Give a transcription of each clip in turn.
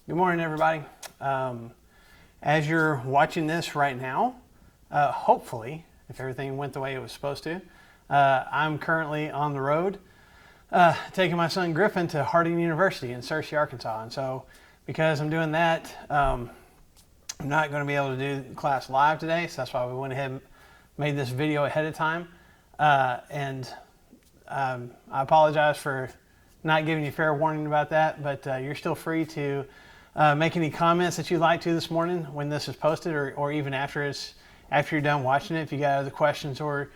Good morning, everybody. As you're watching this right now, hopefully, if everything went the way it was supposed to, I'm currently on the road taking my son Griffin to Harding University in Searcy, Arkansas. And so, because I'm doing that, I'm not going to be able to do class live today. So that's why we went ahead and made this video ahead of time. I apologize for not giving you fair warning about that, but you're still free to make any comments that you'd like to this morning when this is posted, or even after you're done watching it. If you got other questions or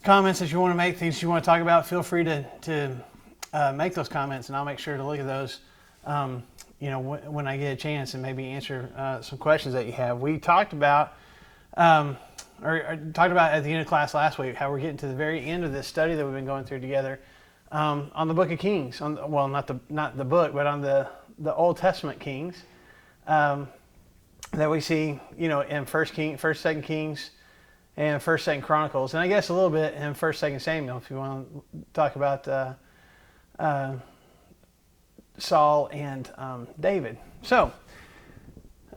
comments that you want to make, things you want to talk about, feel free to make those comments, and I'll make sure to look at those when I get a chance, and maybe answer some questions that you have. We talked about at the end of class last week how we're getting to the very end of this study that we've been going through together on the Book of Kings. Not the book, but on the Old Testament Kings that we see, in First, 2nd Kings, and 1st, 2nd Chronicles, and I guess a little bit in 1st, 2nd Samuel, if you want to talk about Saul and David. So,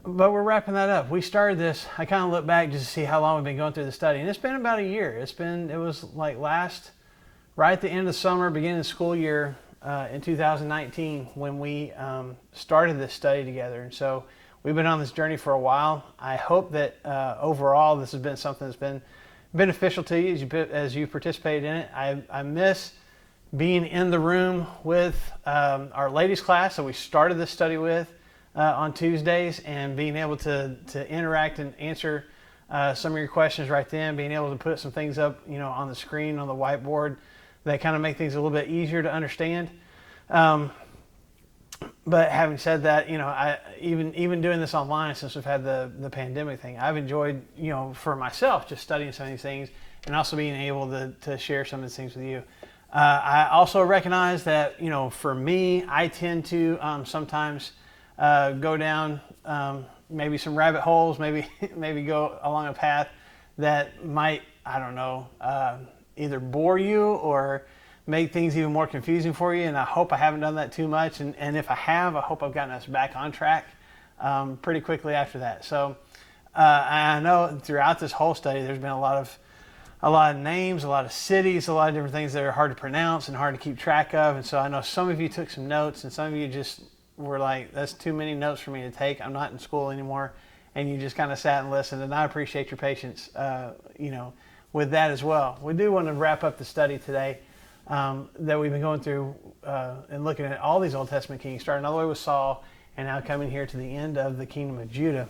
but we're wrapping that up. We started this. I kind of look back just to see how long we've been going through the study, and it's been about a year. It was like right at the end of summer, beginning of the school year. In 2019 when we started this study together. And so we've been on this journey for a while. I hope that overall this has been something that's been beneficial to you as you participated in it. I miss being in the room with our ladies class that we started this study with on Tuesdays, and being able to interact and answer some of your questions right then, being able to put some things up on the screen, on the whiteboard, that kind of make things a little bit easier to understand. But having said that, I even doing this online since we've had the pandemic thing, I've enjoyed, for myself, just studying some of these things, and also being able to share some of these things with you. I also recognize that, for me, I tend to sometimes go down maybe some rabbit holes, maybe go along a path that might, either bore you or make things even more confusing for you. And I hope I haven't done that too much. And if I have, I hope I've gotten us back on track pretty quickly after that. So I know throughout this whole study, there's been a lot of names, a lot of cities, a lot of different things that are hard to pronounce and hard to keep track of. And so I know some of you took some notes, and some of you just were like, that's too many notes for me to take. I'm not in school anymore. And you just kind of sat and listened. And I appreciate your patience, with that as well. We do want to wrap up the study today that we've been going through and looking at all these Old Testament kings, starting all the way with Saul and now coming here to the end of the kingdom of Judah.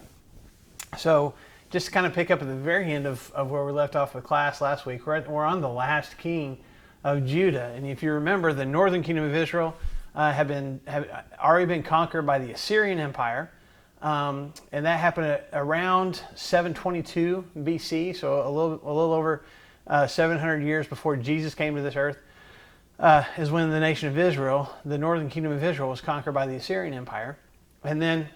So just to kind of pick up at the very end of where we left off with class last week, we're on the last king of Judah. And if you remember, the northern kingdom of Israel had already been conquered by the Assyrian Empire. And that happened around 722 BC, so a little over 700 years before Jesus came to this earth, is when the nation of Israel, the northern kingdom of Israel, was conquered by the Assyrian Empire. And then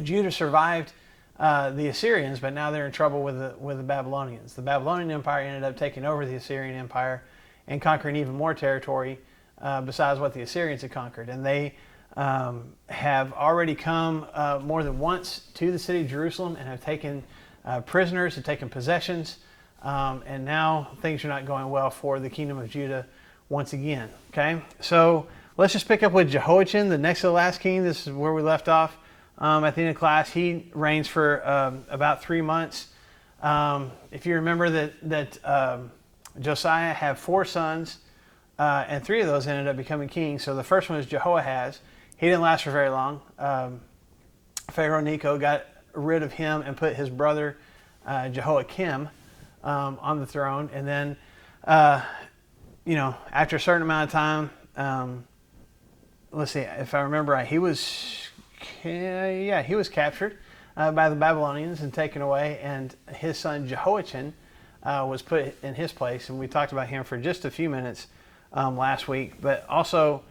Judah survived the Assyrians, but now they're in trouble with the Babylonians. The Babylonian Empire ended up taking over the Assyrian Empire and conquering even more territory besides what the Assyrians had conquered. And they have already come more than once to the city of Jerusalem and have taken prisoners, have taken possessions, and now things are not going well for the kingdom of Judah once again. Okay, so let's just pick up with Jehoiachin, the next to the last king. This is where we left off at the end of class. He reigns for about 3 months. If you remember that Josiah had 4 sons, and 3 of those ended up becoming kings. So the first one is Jehoahaz. He didn't last for very long. Pharaoh Necho got rid of him and put his brother Jehoiakim on the throne. And then, after a certain amount of time, let's see, if I remember right, he was captured by the Babylonians and taken away. And his son Jehoiachin was put in his place. And we talked about him for just a few minutes last week. But also,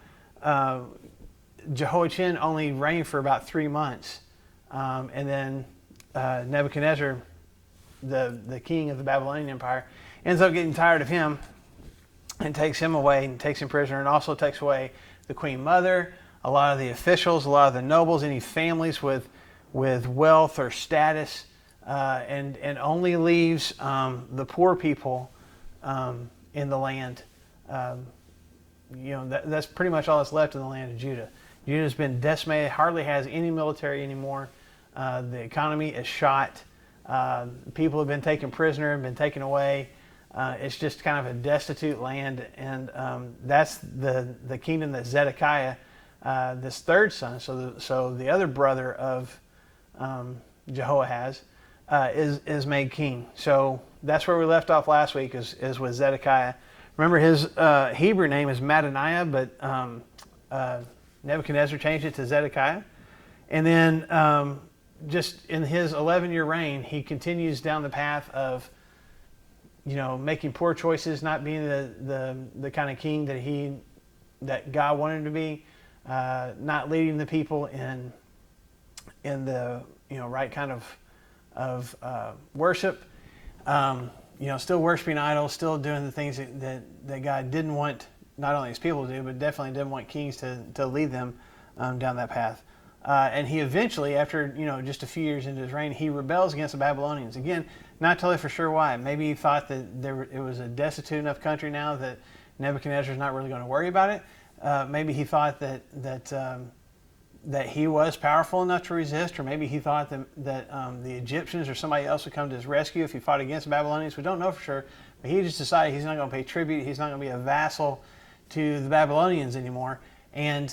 Jehoiachin only reigned for about 3 months, and then Nebuchadnezzar, the king of the Babylonian Empire, ends up getting tired of him and takes him away and takes him prisoner, and also takes away the queen mother, a lot of the officials, a lot of the nobles, any families with wealth or status, and only leaves the poor people in the land. That's pretty much all that's left in the land of Judah. Judah's been decimated, hardly has any military anymore. The economy is shot. People have been taken prisoner and been taken away. It's just kind of a destitute land, and that's the kingdom that Zedekiah, this third son, so the other brother of Jehoahaz, is made king. So that's where we left off last week, is with Zedekiah. Remember, his Hebrew name is Mattaniah, but Nebuchadnezzar changed it to Zedekiah. And then just in his 11-year reign, he continues down the path of making poor choices, not being the kind of king that God wanted him to be, not leading the people in the right kind of worship, still worshiping idols, still doing the things that God didn't want not only his people to do, but definitely didn't want kings to lead them down that path. And he eventually, after just a few years into his reign, he rebels against the Babylonians. Again, not totally for sure why. Maybe he thought that it was a destitute enough country now that Nebuchadnezzar's not really going to worry about it. Maybe he thought that he was powerful enough to resist, or maybe he thought that the Egyptians or somebody else would come to his rescue if he fought against the Babylonians. We don't know for sure, but he just decided he's not going to pay tribute. He's not going to be a vassal to the Babylonians anymore, and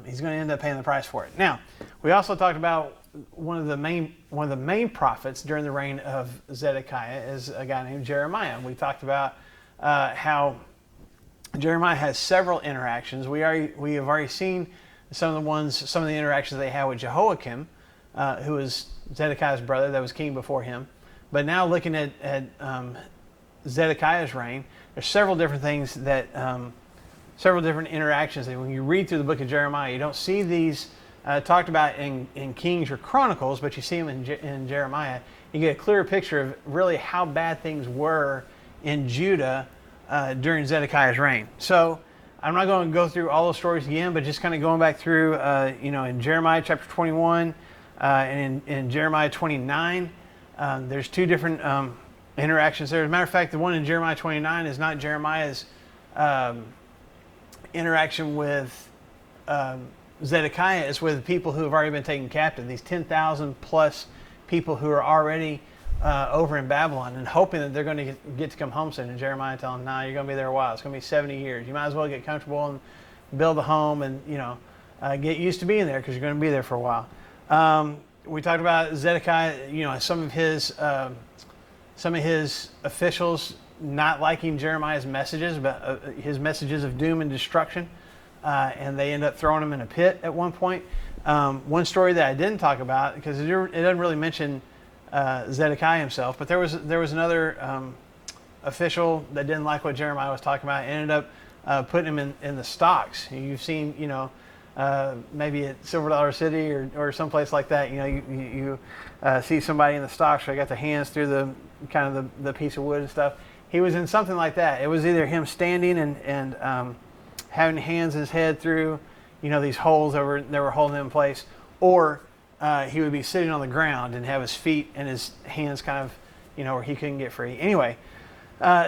he's going to end up paying the price for it. Now, we also talked about one of the main prophets during the reign of Zedekiah is a guy named Jeremiah. We talked about how Jeremiah has several interactions. We have already seen some of the interactions they had with Jehoiakim, who was Zedekiah's brother, that was king before him. But now looking at Zedekiah's reign, there's several different things several different interactions that when you read through the book of Jeremiah, you don't see these talked about in Kings or Chronicles, but you see them in Jeremiah. You get a clearer picture of really how bad things were in Judah during Zedekiah's reign. So I'm not going to go through all those stories again, but just kind of going back through, in Jeremiah chapter 21 and in Jeremiah 29, there's two different interactions there. As a matter of fact, the one in Jeremiah 29 is not Jeremiah's interaction with Zedekiah. It's with people who have already been taken captive, these 10,000 plus people who are already over in Babylon, and hoping that they're going to get to come home soon. And Jeremiah telling them, "Nah, you're going to be there a while. It's going to be 70 years. You might as well get comfortable and build a home and get used to being there, because you're going to be there for a while." We talked about Zedekiah. Some of his officials not liking Jeremiah's messages, about his messages of doom and destruction, and they end up throwing him in a pit at one point. One story that I didn't talk about, because it doesn't really mention Zedekiah himself, but there was another official that didn't like what Jeremiah was talking about, and ended up putting him in the stocks. You've seen, maybe at Silver Dollar City or someplace like that, you see somebody in the stocks, they got their hands through the kind of the piece of wood and stuff. He was in something like that. It was either him standing and having hands in his head through, these holes that were holding him in place, or he would be sitting on the ground and have his feet and his hands kind of, where he couldn't get free. Anyway,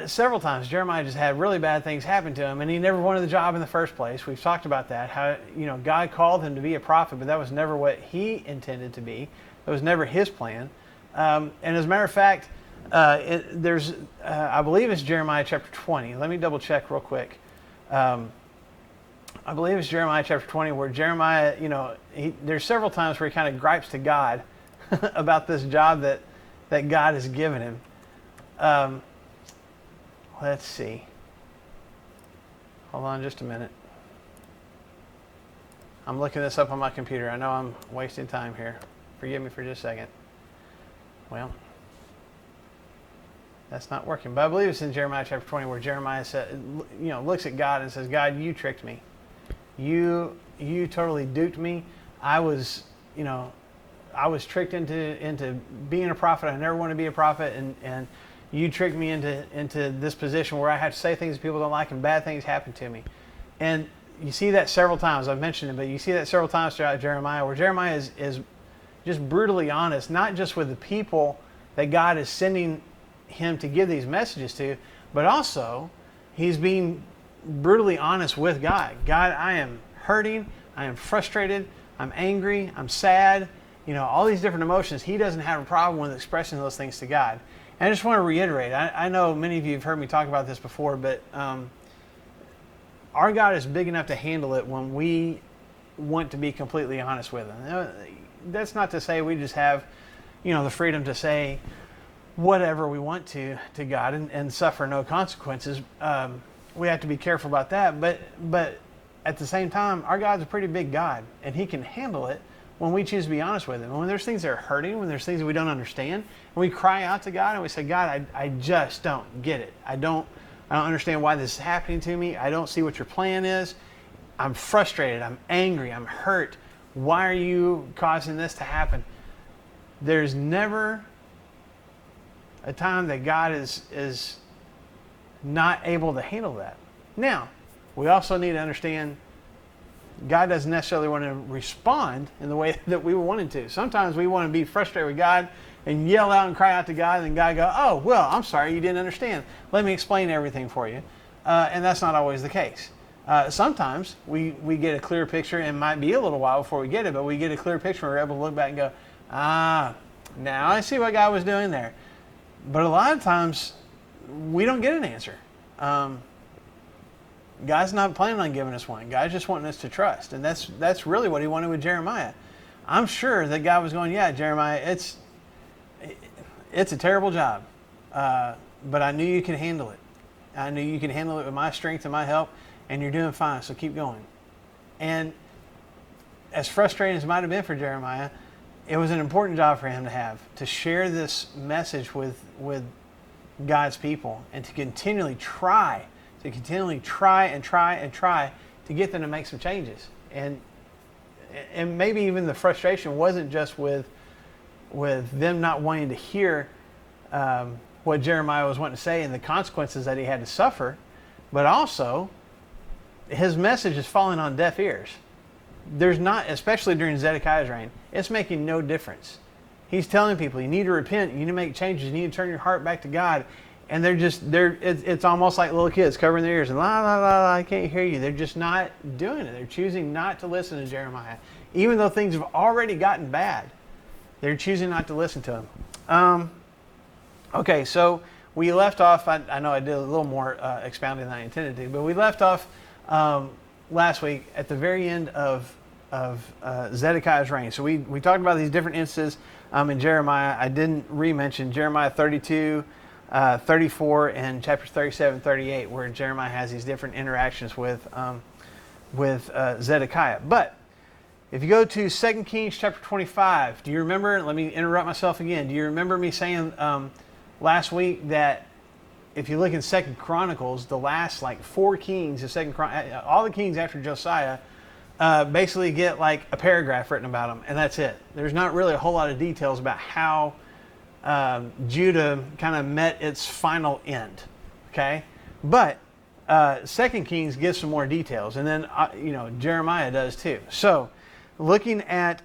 several times Jeremiah just had really bad things happen to him, and he never wanted the job in the first place. We've talked about that, how God called him to be a prophet, but that was never what he intended to be. It was never his plan. And as a matter of fact, there's I believe it's Jeremiah chapter 20. Let me double check real quick. I believe it's Jeremiah chapter 20 where Jeremiah, there's several times where he kind of gripes to God about this job that God has given him. Let's see. Hold on just a minute. I'm looking this up on my computer. I know I'm wasting time here. Forgive me for just a second. Well, that's not working. But I believe it's in Jeremiah chapter 20 where Jeremiah looks at God and says, "God, you tricked me. You totally duped me. I was tricked into being a prophet. I never wanted to be a prophet, and you tricked me into this position where I have to say things that people don't like and bad things happen to me." And you see that several times. I've mentioned it, but you see that several times throughout Jeremiah, where Jeremiah is just brutally honest, not just with the people that God is sending him to give these messages to, but also he's being brutally honest with God. God, I am hurting, I am frustrated, I'm angry, I'm sad, all these different emotions. He doesn't have a problem with expressing those things to God. And I just want to reiterate, I know many of you have heard me talk about this before, but our God is big enough to handle it when we want to be completely honest with him. That's not to say we just have, the freedom to say whatever we want to God and suffer no consequences. We have to be careful about that. But at the same time, our God's a pretty big God, and he can handle it when we choose to be honest with him. When there's things that are hurting, when there's things that we don't understand, and we cry out to God and we say, God, I just don't get it. I don't understand why this is happening to me. I don't see what your plan is. I'm frustrated. I'm angry. I'm hurt. Why are you causing this to happen? There's never a time that God is not able to handle that. Now, we also need to understand God doesn't necessarily want to respond in the way that we want him to. Sometimes we want to be frustrated with God and yell out and cry out to God, and God go, oh, well, I'm sorry, you didn't understand. Let me explain everything for you. And that's not always the case. Sometimes we get a clear picture, and it might be a little while before we get it, but we get a clear picture and we're able to look back and go, now I see what God was doing there. But a lot of times we don't get an answer. God's not planning on giving us one. God's just wanting us to trust. And that's really what he wanted with Jeremiah. I'm sure that God was going, yeah, Jeremiah, it's a terrible job. But I knew you could handle it. I knew you could handle it with my strength and my help, and you're doing fine, so keep going. And as frustrating as it might have been for Jeremiah, it was an important job for him to have, to share this message with God's people and to continually try and try to get them to make some changes. And maybe even the frustration wasn't just with them not wanting to hear what Jeremiah was wanting to say and the consequences that he had to suffer, but also his message is falling on deaf ears. There's not, especially during Zedekiah's reign, it's making no difference. He's telling people, you need to repent, you need to make changes, you need to turn your heart back to God. And it's almost like little kids covering their ears and la, la, la, la, I can't hear you. They're just not doing it. They're choosing not to listen to Jeremiah. Even though things have already gotten bad, they're choosing not to listen to him. Okay, so we left off, I know I did a little more expounding than I intended to, but we left off last week at the very end of Zedekiah's reign. So we talked about these different instances in Jeremiah. I didn't re-mention Jeremiah 32, 34, and chapter 37, 38, where Jeremiah has these different interactions with Zedekiah. But if you go to 2 Kings chapter 25, do you remember, let me interrupt myself again, do you remember me saying last week that if you look in 2 Chronicles, the last 4 kings of all the kings after Josiah basically get a paragraph written about them, and that's it. There's not really a whole lot of details about how Judah kind of met its final end. Okay, but 2 Kings gives some more details, and then Jeremiah does too. So, looking at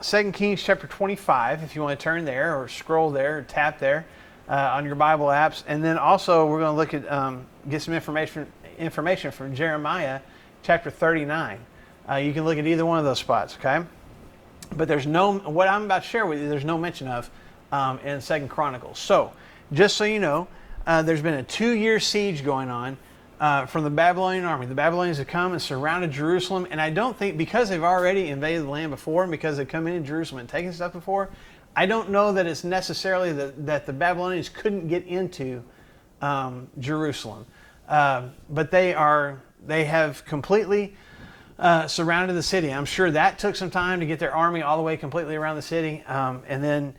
2 Kings chapter 25, if you want to turn there or scroll there or tap there on your Bible apps, and then also we're going to look at get some information from Jeremiah chapter 39. You can look at either one of those spots. Okay, but there's what I'm about to share with you. There's no mention of in 2 Chronicles. So, just so you know, there's been a 2-year siege going on from the Babylonian army. The Babylonians have come and surrounded Jerusalem, and I don't think, because they've already invaded the land before and because they've come into Jerusalem and taken stuff before, I don't know that it's necessarily that the Babylonians couldn't get into Jerusalem. But they have completely surrounded the city. I'm sure that took some time to get their army all the way completely around the city. And then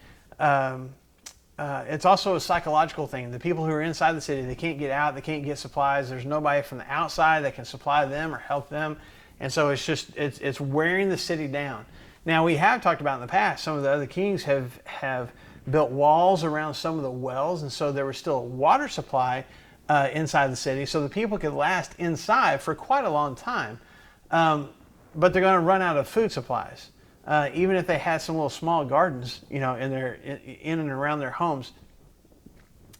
it's also a psychological thing. The people who are inside the city, they can't get out, they can't get supplies. There's nobody from the outside that can supply them or help them. And so it's wearing the city down. Now, we have talked about in the past, some of the other kings have built walls around some of the wells, and so there was still a water supply inside the city, so the people could last inside for quite a long time. But they're going to run out of food supplies. Even if they had some little small gardens, in and around their homes,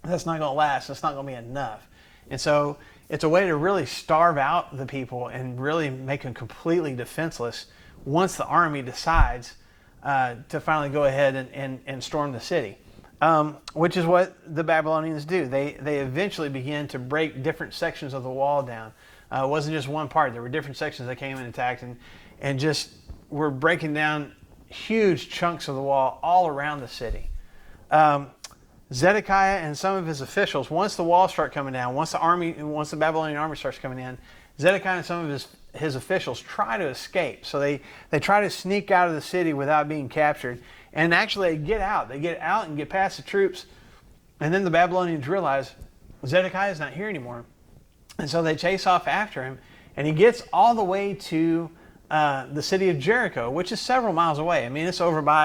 that's not going to last. That's not going to be enough. And so it's a way to really starve out the people and really make them completely defenseless once the army decides to finally go ahead and storm the city, which is what the Babylonians do. They eventually begin to break different sections of the wall down. It wasn't just one part. There were different sections that came and attacked and just were breaking down huge chunks of the wall all around the city. Zedekiah and some of his officials, once the walls start coming down, once the Babylonian army starts coming in, Zedekiah and some of his officials try to escape. So they try to sneak out of the city without being captured. And actually they get out. They get out and get past the troops. And then the Babylonians realize Zedekiah is not here anymore. And so they chase off after him. And he gets all the way to the city of Jericho, which is several miles away. I mean, it's over by